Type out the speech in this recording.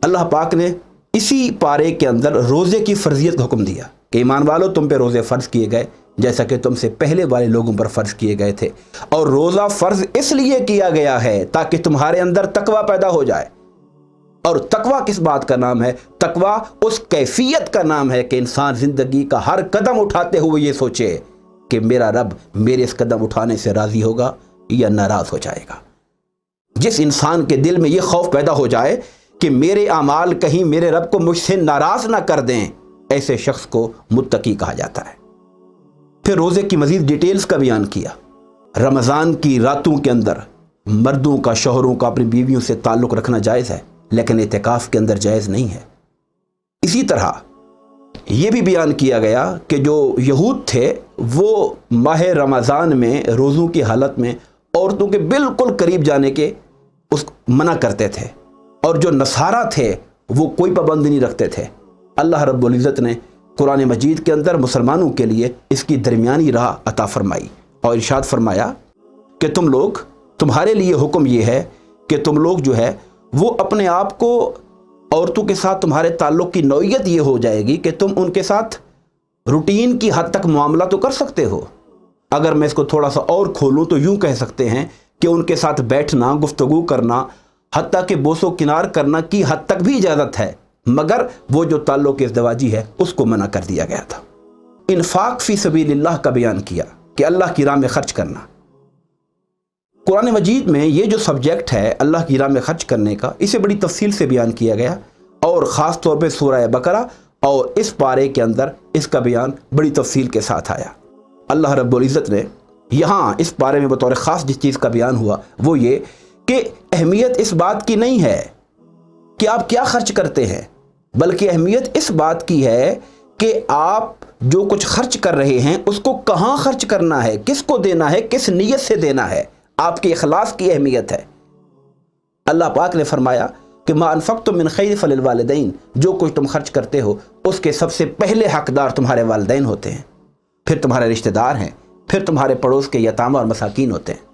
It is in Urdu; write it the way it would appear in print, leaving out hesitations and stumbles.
اللہ پاک نے اسی پارے کے اندر روزے کی فرضیت کا حکم دیا کہ ایمان والو تم پہ روزے فرض کیے گئے جیسا کہ تم سے پہلے والے لوگوں پر فرض کیے گئے تھے، اور روزہ فرض اس لیے کیا گیا ہے تاکہ تمہارے اندر تقوی پیدا ہو جائے۔ اور تقوی کس بات کا نام ہے؟ تقوی اس کیفیت کا نام ہے کہ انسان زندگی کا ہر قدم اٹھاتے ہوئے یہ سوچے کہ میرا رب میرے اس قدم اٹھانے سے راضی ہوگا یا ناراض ہو جائے گا۔ جس انسان کے دل میں یہ خوف پیدا ہو جائے کہ میرے اعمال کہیں میرے رب کو مجھ سے ناراض نہ کر دیں، ایسے شخص کو متقی کہا جاتا ہے۔ پھر روزے کی مزید ڈیٹیلز کا بیان کیا۔ رمضان کی راتوں کے اندر مردوں کا، شوہروں کا اپنی بیویوں سے تعلق رکھنا جائز ہے، لیکن اعتکاف کے اندر جائز نہیں ہے۔ اسی طرح یہ بھی بیان کیا گیا کہ جو یہود تھے وہ ماہ رمضان میں روزوں کی حالت میں عورتوں کے بالکل قریب جانے کے منع کرتے تھے، اور جو نصارہ تھے وہ کوئی پابندی نہیں رکھتے تھے۔ اللہ رب العزت نے قرآن مجید کے اندر مسلمانوں کے لیے اس کی درمیانی راہ عطا فرمائی اور ارشاد فرمایا کہ تمہارے لیے حکم یہ ہے کہ تم لوگ جو ہے وہ اپنے آپ کو عورتوں کے ساتھ، تمہارے تعلق کی نوعیت یہ ہو جائے گی کہ تم ان کے ساتھ روٹین کی حد تک معاملہ تو کر سکتے ہو۔ اگر میں اس کو تھوڑا سا اور کھولوں تو یوں کہہ سکتے ہیں کہ ان کے ساتھ بیٹھنا، گفتگو کرنا، حتیٰ کہ بوس و کنار کرنا کی حد تک بھی اجازت ہے، مگر وہ جو تعلق ازدواجی ہے اس کو منع کر دیا گیا تھا۔ انفاق فی سبیل اللہ کا بیان کیا کہ اللہ کی راہ میں خرچ کرنا۔ قرآن مجید میں یہ جو سبجیکٹ ہے اللہ کی راہ میں خرچ کرنے کا، اسے بڑی تفصیل سے بیان کیا گیا، اور خاص طور پہ سورہ بقرہ اور اس پارے کے اندر اس کا بیان بڑی تفصیل کے ساتھ آیا۔ اللہ رب العزت نے یہاں اس پارے میں بطور خاص جس چیز کا بیان ہوا وہ یہ کہ اہمیت اس بات کی نہیں ہے کہ آپ کیا خرچ کرتے ہیں، بلکہ اہمیت اس بات کی ہے کہ آپ جو کچھ خرچ کر رہے ہیں اس کو کہاں خرچ کرنا ہے، کس کو دینا ہے، کس نیت سے دینا ہے۔ آپ کے اخلاص کی اہمیت ہے۔ اللہ پاک نے فرمایا کہ ما انفقتم من خیر فللوالدین، جو کچھ تم خرچ کرتے ہو اس کے سب سے پہلے حقدار تمہارے والدین ہوتے ہیں، پھر تمہارے رشتہ دار ہیں، پھر تمہارے پڑوس کے یتامى اور مساکین ہوتے ہیں۔